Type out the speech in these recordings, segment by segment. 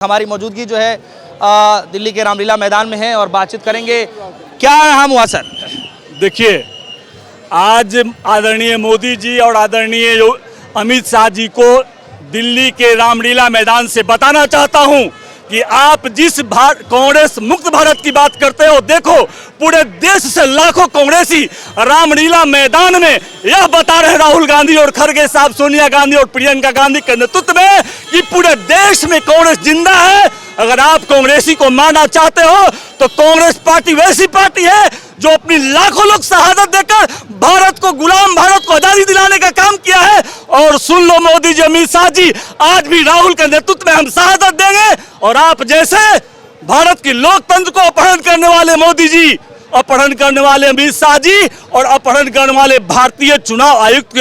हमारी मौजूदगी जो है दिल्ली के रामलीला मैदान में है और बातचीत करेंगे। क्या नाम हुआ सर? देखिए, आज आदरणीय मोदी जी और आदरणीय अमित शाह जी को दिल्ली के रामलीला मैदान से बताना चाहता हूं कि आप जिस कांग्रेस मुक्त भारत की बात करते हो, देखो पूरे देश से लाखों कांग्रेसी रामलीला मैदान में यह बता रहे राहुल गांधी और खड़गे साहब, सोनिया गांधी और प्रियंका गांधी के नेतृत्व में कि पूरे देश में कांग्रेस जिंदा है। अगर आप कांग्रेसी को मारना चाहते हो तो कांग्रेस पार्टी वैसी पार्टी है जो अपनी लाखों लोग शहादत देकर भारत को गुलाम भारत को आजादी दिलाने का काम किया है। और सुन लो मोदी जी, अमित शाह जी, आज भी राहुल के नेतृत्व में हम शहादत देंगे। और आप जैसे भारत की लोकतंत्र को अपहरण करने वाले मोदी जी, अपहरण करने वाले अमित शाह जी और अपहरण करने वाले भारतीय चुनाव आयुक्त के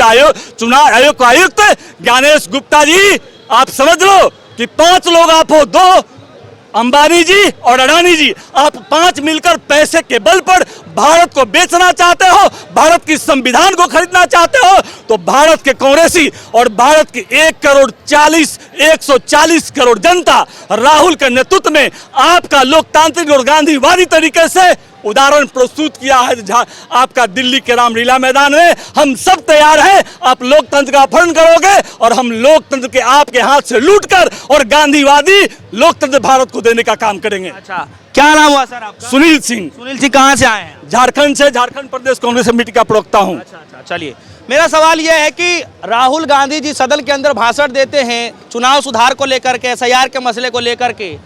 आयुक्त ज्ञानेश गुप्ता जी, आप समझ लो कि 5 लोग आप हो, 2 अंबानी जी और अडानी जी, आप 5 मिलकर पैसे के बल पर भारत को बेचना चाहते हो, भारत की संविधान को खरीदना चाहते हो। तो भारत के कांग्रेसी और भारत की 140 करोड़ जनता राहुल के नेतृत्व में आपका लोकतांत्रिक और गांधीवादी तरीके से उदाहरण प्रस्तुत किया है आपका दिल्ली के रामलीला मैदान में। हम सब तैयार हैं, आप लोकतंत्र का अपहरण करोगे और हम लोकतंत्र के आपके हाथ से लूटकर और गांधीवादी लोकतंत्र भारत को देने का काम करेंगे। अच्छा, क्या नाम हुआ सर आपका? सुनील सिंह। सुनील जी कहाँ से आए हैं? झारखंड से, झारखंड प्रदेश कांग्रेस कमेटी का प्रवक्ता हूँ। अच्छा, चलिए, मेरा सवाल यह है कि राहुल गांधी जी सदन के अंदर भाषण देते हैं चुनाव सुधार को लेकर के, SIR के मसले को लेकर के।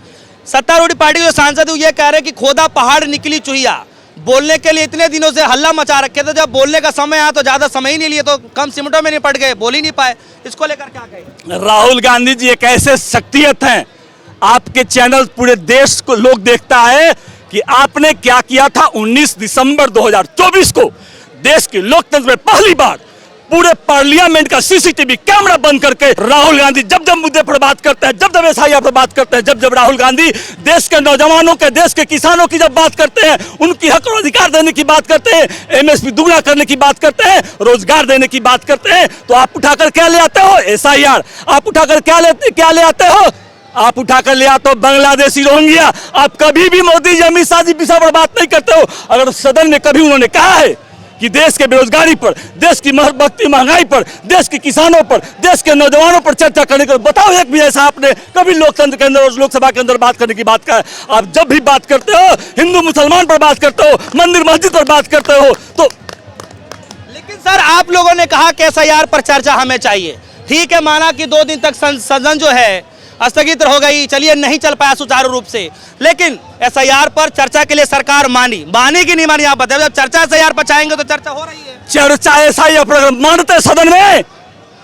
सत्तारूढ़ पार्टी के सांसद ये कह रहे हैं कि खोदा पहाड़ निकली चुहिया। बोलने के लिए इतने दिनों से हल्ला मचा रखे थे, जब बोलने का समय आया तो ज्यादा समय ही नहीं लिए, तो कम सिमटों में निपट गए, बोल ही नहीं पाए। इसको लेकर क्या कहें? राहुल गांधी जी एक ऐसे शख्सियत हैं, आपके चैनल पूरे देश को लोग देखता है कि आपने क्या किया था। 19 दिसंबर 2024 को देश के लोकतंत्र में पहली बार पूरे पार्लियामेंट का CCTV कैमरा बंद करके राहुल गांधी जब जब मुद्दे पर बात करते हैं, जब जब SIR पर बात करते हैं, जब जब राहुल गांधी देश के नौजवानों के, देश के किसानों की जब बात करते हैं, उनकी हक और अधिकार देने की बात करते हैं, MSP दुगना करने की बात करते हैं, रोजगार देने की बात करते हैं, तो आप उठाकर क्या ले आते हो? SIR। आप उठाकर क्या ले आते हो? आप उठाकर ले आते हो बांग्लादेशी रोहिंग्या। आप कभी भी मोदी जी, अमित शाह जी विषय पर बात नहीं करते हो। अगर सदन में कभी उन्होंने कहा है कि देश के बेरोजगारी पर, देश की बढ़ती महंगाई पर, देश के किसानों पर, देश के नौजवानों पर चर्चा करने को बताओ, एक भी ऐसा आपने कभी लोकतंत्र के अंदर और लोकसभा के अंदर बात करने की बात का? आप जब भी बात करते हो हिंदू मुसलमान पर बात करते हो, मंदिर मस्जिद पर बात करते हो। तो लेकिन सर, आप लोगों ने कहा कि SIR पर चर्चा हमें चाहिए। ठीक है, माना कि 2 दिन तक सदन जो है स्थगित हो गई, चलिए नहीं चल पाया सुचारू रूप से, लेकिन SIR पर चर्चा के लिए सरकार मानी कि नहीं मानी? आप बताइए। जब चर्चा SIR पर चाहेंगे तो चर्चा हो रही है। चर्चा SIR पर मानते सदन में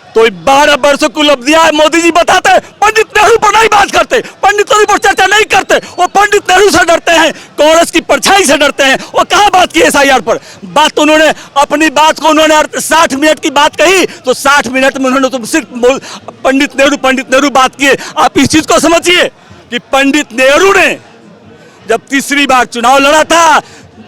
तो 12 वर्षों की उपलब्धियां मोदी जी बताते हैं। पंडित नेहरू पर नहीं बात करते, पंडित नेहरू पर चर्चा नहीं करते। वो पंडित नेहरू से डरते हैं, कांग्रेस की परछाई से डरते हैं। वो कहाँ बात की SIR पर? बात तो उन्होंने अपनी बात को उन्होंने 60 मिनट की बात कही तो 60 मिनट में उन्होंने तो सिर्फ पंडित नेहरू बात किए। आप इस चीज को समझिए कि पंडित नेहरू ने जब तीसरी बार चुनाव लड़ा था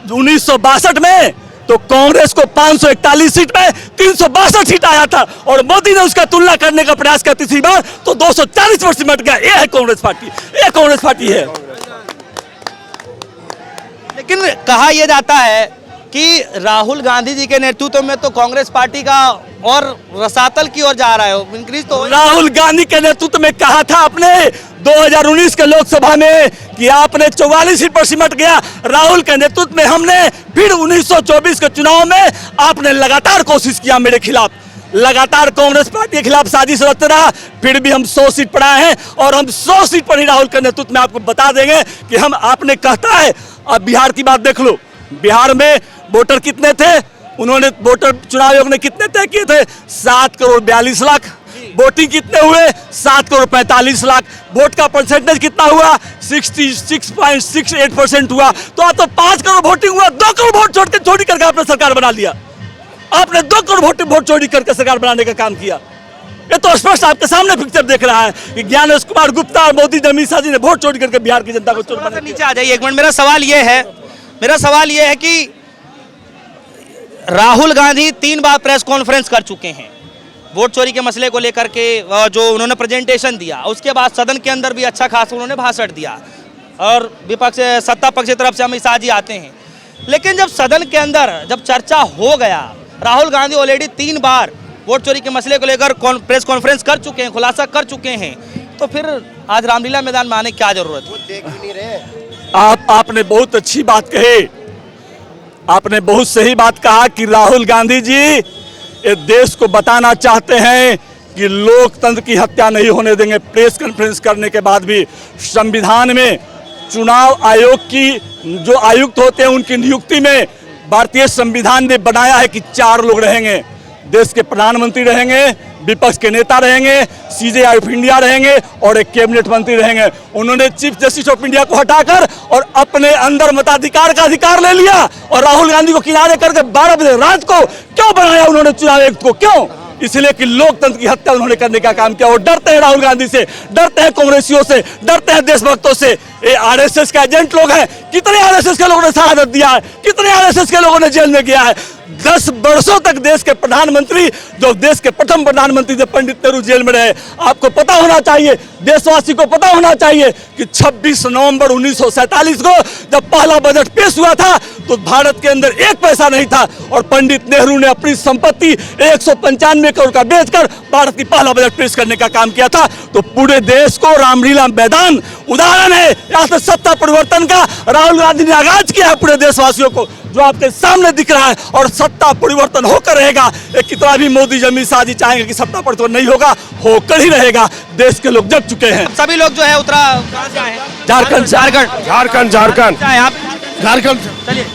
1962 में, तो कांग्रेस को 541 सीट में 362 सीट आया था और मोदी ने उसका तुलना करने का प्रयास किया तीसरी बार तो 240 वोट सिमट गया। ये है कांग्रेस पार्टी, ये कांग्रेस पार्टी है। लेकिन कहा यह जाता है कि राहुल गांधी जी के नेतृत्व में तो कांग्रेस पार्टी का और रसातल की ओर जा रहा है, इंक्रीज तो। राहुल गांधी के नेतृत्व में कहा था आपने 2019 के लोकसभा में कि आपने 44 सीट पर सिमट गया। राहुल के नेतृत्व में हमने फिर 1924 के चुनाव में आपने लगातार कोशिश किया मेरे खिलाफ, लगातार कांग्रेस पार्टी के खिलाफ साजिश रचते रहा, फिर भी हम 100 सीट पर आए हैं और हम 100 सीट पर ही राहुल के नेतृत्व में आपको बता देंगे कि हम। आपने कहता है, अब बिहार की बात देख लो, बिहार में वोटर कितने थे? उन्होंने वोटर चुनाव आयोग ने कितने तय किए थे? 7 करोड़ 42 लाख। वोटिंग कितने हुए? 7 करोड़ 45 लाख। वोट का परसेंटेज कितना हुआ? 66.68% हुआ। तो आप तो 5 करोड़ वोटिंग हुआ, 2 करोड़ वोट चोरी करके आपने सरकार बना लिया। आपने 2 करोड़ वोट चोरी करके सरकार बनाने का काम किया। ये तो स्पष्ट आपके सामने पिक्चर देख रहा है कि ज्ञानेश कुमार गुप्ता और मोदी अमित शाह जी ने वोट चोरी करके बिहार की जनता को चोर बना। नीचे आ जाइए एक मिनट। मेरा सवाल ये है कि राहुल गांधी 3 बार प्रेस कॉन्फ्रेंस कर चुके हैं, वोट चोरी के मसले को लेकर के जो उन्होंने प्रेजेंटेशन दिया, उसके बाद सदन के अंदर भी अच्छा खासा उन्होंने भाषण दिया और विपक्ष सत्ता पक्ष की तरफ से अमित शाह जी आते हैं। लेकिन जब सदन के अंदर जब चर्चा हो गया, राहुल गांधी ऑलरेडी 3 बार वोट चोरी के मसले को लेकर प्रेस कॉन्फ्रेंस कर चुके हैं, खुलासा कर चुके हैं, तो फिर आज रामलीला मैदान में आने की क्या जरूरत है? देख भी नहीं रहे। आपने बहुत अच्छी बात कही, आपने बहुत सही बात कहा कि राहुल गांधी जी ये देश को बताना चाहते हैं कि लोकतंत्र की हत्या नहीं होने देंगे। प्रेस कॉन्फ्रेंस करने के बाद भी संविधान में चुनाव आयोग की जो आयुक्त होते हैं उनकी नियुक्ति में भारतीय संविधान ने बनाया है कि 4 लोग रहेंगे। देश के प्रधानमंत्री रहेंगे, विपक्ष के नेता रहेंगे, सीजेआई ऑफ इंडिया रहेंगे और एक कैबिनेट मंत्री रहेंगे। उन्होंने चीफ जस्टिस ऑफ इंडिया को हटाकर और अपने अंदर मताधिकार का अधिकार ले लिया और राहुल गांधी को किनारे करके 12 बजे रात को क्यों बनाया उन्होंने चुनाव आयुक्त को? क्यों? इसलिए कि लोकतंत्र की हत्या उन्होंने करने का काम किया। और डरते हैं राहुल गांधी से, डरते हैं कांग्रेसियों से, डरते हैं देशभक्तों से। ये आरएसएस के एजेंट लोग हैं। कितने आरएसएस के लोगों ने शहादत दिया है, कितने आरएसएस के लोगों ने जेल में गया है। 10 वर्षों तक देश के प्रधानमंत्री, जो देश के प्रथम प्रधानमंत्री थे पंडित नेहरू, जेल में रहे। आपको पता होना चाहिए, देशवासी को पता होना चाहिए कि 26 नवंबर 1947 को जब पहला बजट पेश हुआ था तो भारत के अंदर 1 पैसा नहीं था और पंडित नेहरू ने अपनी संपत्ति 195 करोड़ का बेचकर भारत की पहला बजट पेश करने का काम किया था। तो पूरे देश को रामलीला मैदान उदाहरण है यहाँ से सत्ता परिवर्तन का। राहुल गांधी ने आगाज किया है पूरे देशवासियों को, जो आपके सामने दिख रहा है, और सत्ता परिवर्तन होकर रहेगा। कितना भी मोदी जी अमित शाह जी चाहेंगे कि सत्ता परिवर्तन नहीं होगा, होकर ही रहेगा। देश के लोग जग चुके हैं। सभी लोग जो है कहाँ से आए हैं? झारखंड चलिए,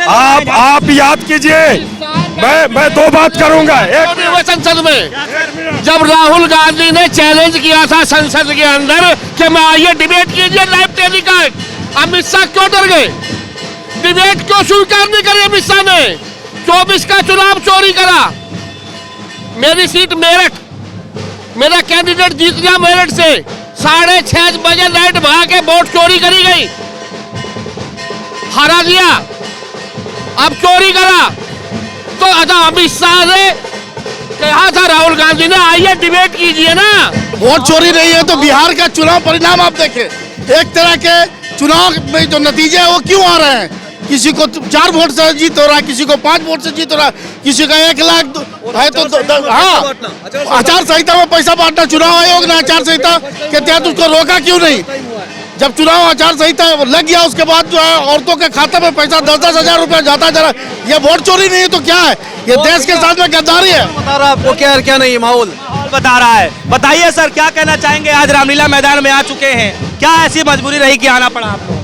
आप याद कीजिए, मैं 2 बात करूंगा। एक संसद में जब राहुल गांधी ने चैलेंज किया था संसद के अंदर कि मैं आइए डिबेट कीजिए लाइव टेलीकास्ट, अमित शाह क्यों डर गए? डिबेट क्यों स्वीकार नहीं करी अमित शाह ने? 24 का चुनाव चोरी करा, मेरी सीट मेरठ, मेरा कैंडिडेट जीत गया मेरठ से। 6:30 बजे लाइट भगा के वोट चोरी करी गई, हरा दिया, अब चोरी करा। तो अच्छा अमित शाह ने कहा था राहुल गांधी ने आइए डिबेट कीजिए ना। वोट चोरी नहीं है तो बिहार का चुनाव परिणाम आप देखें। एक तरह के चुनाव में जो नतीजे है वो क्यों आ रहे हैं? किसी को 4 वोट से जीत हो रहा है, किसी को 5 वोट से जीत हो रहा है, किसी का 1 लाख है तो हाँ, आचार संहिता में पैसा बांटना। चुनाव आयोग ने आचार संहिता के तहत उसको रोका क्यों नहीं? जब चुनाव आचार संहिता लग गया उसके बाद जो है औरतों के खाते में पैसा 10-10 हजार रुपया जाता जा रहा है। ये वोट चोरी नहीं है तो क्या है? ये देश के साथ में गद्दारी है। बता रहा आपको क्या नहीं माहौल बता रहा है। बताइए सर, क्या कहना चाहेंगे? आज रामलीला मैदान में आ चुके हैं, क्या ऐसी मजबूरी रही कि आना पड़ा आपको?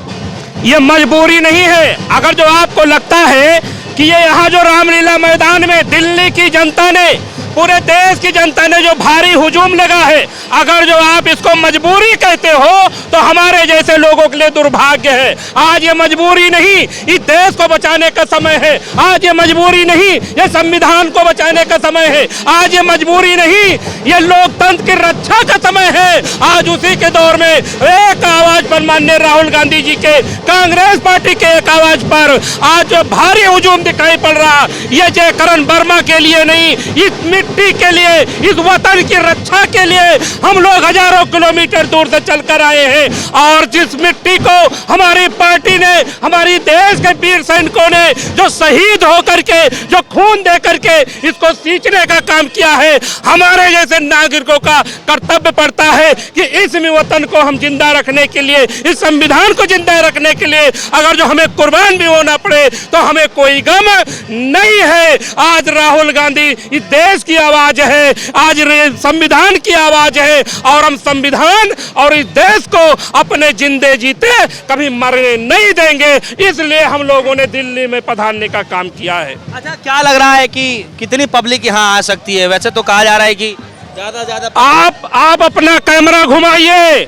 ये मजबूरी नहीं है। अगर जो आपको लगता है कि ये यहाँ जो रामलीला मैदान में दिल्ली की जनता ने, पूरे देश की जनता ने जो भारी हुजूम लगा है, अगर जो आप इसको मजबूरी कहते हो तो हमारे जैसे लोगों के लिए दुर्भाग्य है। आज ये मजबूरी नहीं, इस देश को बचाने का समय है। आज ये मजबूरी नहीं, ये संविधान को बचाने का समय है। आज ये मजबूरी नहीं, ये लोकतंत्र की रक्षा का समय है। आज उसी के दौर में एक आवाज पर माननीय राहुल गांधी जी के, कांग्रेस पार्टी के एक आवाज पर आज जो भारी हुजूम दिखाई पड़ रहा, ये जय करण वर्मा के लिए नहीं, इस मिट्टी के लिए, इस वतन की रक्षा के लिए हम लोग हजारों किलोमीटर दूर से चलकर आए हैं। और जिस मिट्टी को हमारी पार्टी ने, हमारी देश के वीर सैनिकों ने जो शहीद होकर के, जो खून दे करके इसको सींचने का काम किया है, हमारे जैसे नागरिकों का कर्तव्य पड़ता है कि इस वतन को हम जिंदा रखने के लिए, इस संविधान को जिंदा रखने के लिए अगर जो हमें कुर्बान भी होना पड़े तो हमें कोई गम नहीं है। आज राहुल गांधी इस देश की आवाज है, आज संविधान की आवाज है, और हम संविधान और इस देश को अपने जिंदे जीते कभी मरने नहीं देंगे। इसलिए हम लोगों ने दिल्ली में पधारने का काम किया है। अच्छा, क्या लग रहा है कि कितनी पब्लिक यहाँ आ सकती है? वैसे तो कहा जा रहा है कि ज्यादा आप अपना कैमरा घुमाइए,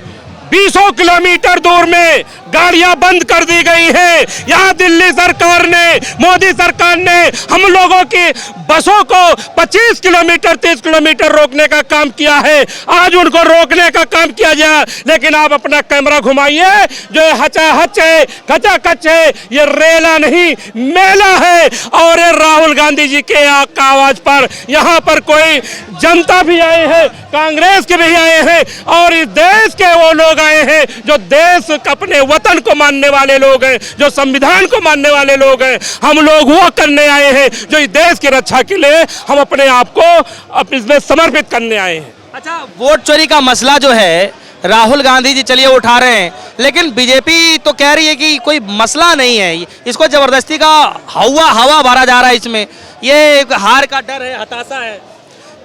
200 किलोमीटर दूर में गाड़ियां बंद कर दी गई है। यहाँ दिल्ली सरकार ने, मोदी सरकार ने हम लोगों की बसों को 25 किलोमीटर 30 किलोमीटर रोकने का काम किया है। आज उनको रोकने का काम किया जाए, लेकिन आप अपना कैमरा घुमाइए, जो हचाहच है, खचाखच है, ये रेला नहीं मेला है। और ये राहुल गांधी जी के आवाज पर यहाँ पर कोई जनता भी आए हैं, कांग्रेस के भी आए हैं, और इस देश के वो लोग आए हैं जो देश अपने वतन को मानने वाले लोग हैं, जो संविधान को मानने वाले लोग हैं। हम लोग वो करने आए हैं जो इस देश की रक्षा के लिए हम अपने आप को इसमें समर्पित करने आए हैं। अच्छा, वोट चोरी का मसला जो है राहुल गांधी जी चलिए उठा रहे हैं, लेकिन बीजेपी तो कह रही है कि कोई मसला नहीं है, इसको जबरदस्ती का हवा भरा जा रहा है, इसमें ये हार का डर है, हताशा है।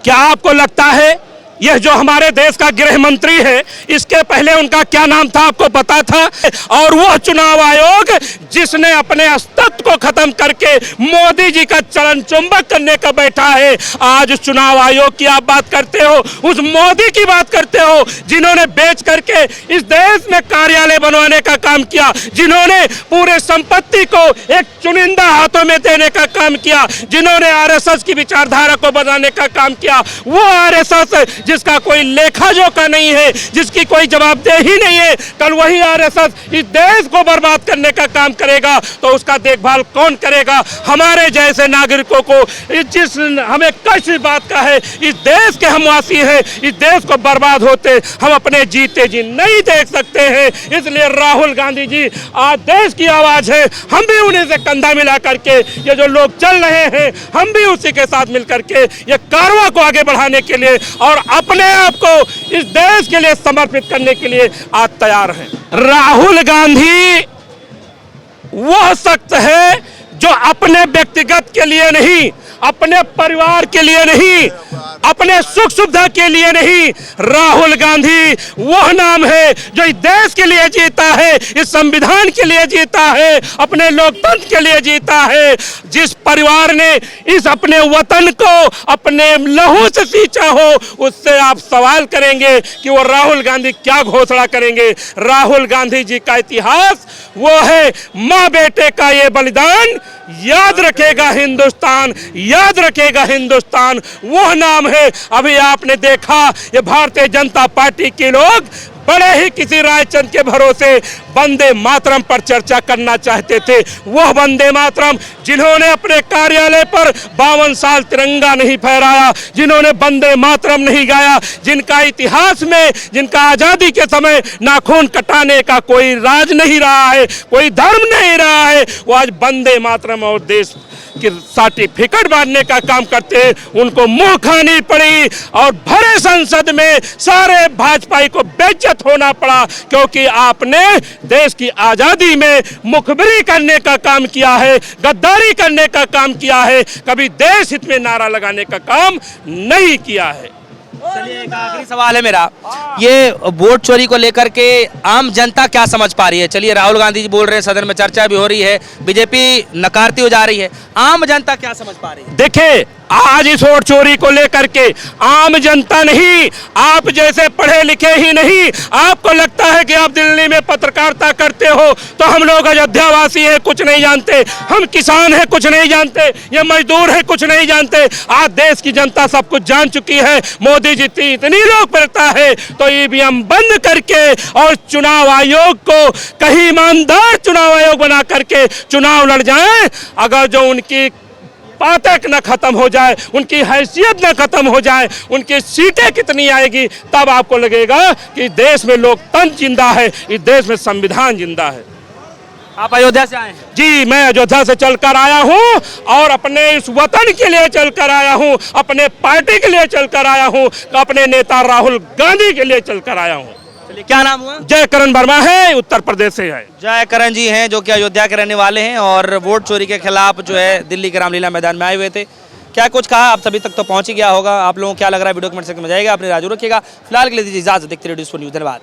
क्या आपको लगता है यह जो हमारे देश का गृह मंत्री है, इसके पहले उनका क्या नाम था आपको पता था? और वो चुनाव आयोग जिसने अपने अस्तित्व को खत्म करके मोदी जी का चरण चुंबक करने का बैठा है। आज चुनाव आयोग की आप बात करते हो, उस मोदी की बात करते हो जिन्होंने बेच करके इस देश में कार्यालय बनवाने का काम किया, जिन्होंने पूरे संपत्ति को एक चुनिंदा हाथों में देने का काम किया, जिन्होंने आरएसएस की विचारधारा को बनाने का काम किया। वो आरएसएस जिसका कोई लेखा जोखा नहीं है, जिसकी कोई जवाबदेही नहीं है, कल वही आरएसएस इस देश को बर्बाद करने का काम करेगा तो उसका देखभाल कौन करेगा? हमारे जैसे नागरिकों को जिस हमें कष्ट इस बात का है, इस देश के हम वासी हैं, इस देश को बर्बाद होते हम अपने जीते जी नहीं देख सकते हैं। इसलिए राहुल गांधी जी आज देश की आवाज है, हम भी उन्हीं से कंधा मिला करके ये जो लोग चल रहे हैं, हम भी उसी के साथ मिलकर के ये कारवां को आगे बढ़ाने के लिए और अपने आप को इस देश के लिए समर्पित करने के लिए आज तैयार हैं। राहुल गांधी वह शख्स है जो अपने व्यक्तिगत के लिए नहीं, अपने परिवार के लिए नहीं, अपने सुख सुविधा के लिए नहीं, राहुल गांधी वह नाम है जो इस देश के लिए जीता है, इस संविधान के लिए जीता है, अपने लोकतंत्र के लिए जीता है। जिस परिवार ने इस अपने वतन को अपने लहू से सींचा हो, उससे आप सवाल करेंगे कि वो राहुल गांधी क्या घोषणा करेंगे। राहुल गांधी जी का इतिहास वो है माँ बेटे का ये बलिदान, याद रखेगा हिंदुस्तान, याद रखेगा हिंदुस्तान, वो नाम है। अभी आपने देखा ये भारतीय जनता पार्टी के लोग बड़े ही किसी रायचंद के भरोसे वंदे मातरम पर चर्चा करना चाहते थे। वह वंदे मातरम जिन्होंने अपने कार्यालय पर 52 साल तिरंगा नहीं फहराया, जिन्होंने वंदे मातरम नहीं गाया, जिनका इतिहास में, जिनका आजादी के समय नाखून कटाने का कोई राज नहीं रहा है, कोई धर्म नहीं रहा है, वो आज वंदे मातरम और देश की सर्टिफिकेट बांटने का काम करते हैं। उनको मुंह खानी पड़ी और भरे संसद में सारे भाजपाई को बेइज्जत होना पड़ा, क्योंकि आपने देश की आजादी में मुखबिरी करने का काम किया है, गद्दारी करने का काम किया है, कभी देश हित में नारा लगाने का काम नहीं किया है। चलिए, एक आखिरी सवाल है मेरा, ये वोट चोरी को लेकर के आम जनता क्या समझ पा रही है? चलिए, राहुल गांधी जी बोल रहे हैं, सदन में चर्चा भी हो रही है, बीजेपी नकारती हो जा रही है, आम जनता क्या समझ पा रही है? देखिए, आज इस वोट चोरी को लेकर के आम जनता नहीं, आप जैसे पढ़े लिखे ही नहीं, आपको लगता है कि आप दिल्ली में पत्रकारिता करते हो तो हम लोग अयोध्यावासी हैं कुछ नहीं जानते, हम किसान हैं कुछ नहीं जानते, ये मजदूर हैं कुछ नहीं जानते। आज देश की जनता सब कुछ जान चुकी है। मोदी जी इतनी लोकप्रियता है तो ईवीएम बंद करके और चुनाव आयोग को कहीं ईमानदार चुनाव आयोग बना करके चुनाव लड़ जाए। अगर जो उनकी पातक न खत्म हो जाए, उनकी हैसियत न खत्म हो जाए, उनकी सीटें कितनी आएगी, तब आपको लगेगा कि देश में लोकतंत्र जिंदा है, इस देश में संविधान जिंदा है। आप अयोध्या से आए हैं? जी, मैं अयोध्या से चलकर आया हूं और अपने इस वतन के लिए चलकर आया हूं, अपने पार्टी के लिए चलकर आया हूं, अपने नेता राहुल गांधी के लिए चलकर आया हूं। चलिए, क्या नाम हुआ? जयकरण वर्मा है, उत्तर प्रदेश से है। जयकरण जी हैं जो कि अयोध्या के रहने वाले हैं और वोट चोरी के खिलाफ जो है दिल्ली के रामलीला मैदान में आए हुए थे। क्या कुछ कहा, आप सभी तक तो पहुंच ही गया होगा। आप लोगों को क्या लग रहा है वीडियो कमेंट सेक्शन में जाएगा। अपनी राजू रखिएगा। फिलहाल के लिए दीजिए इजाजत। देखते रहिए न्यूज़। धन्यवाद।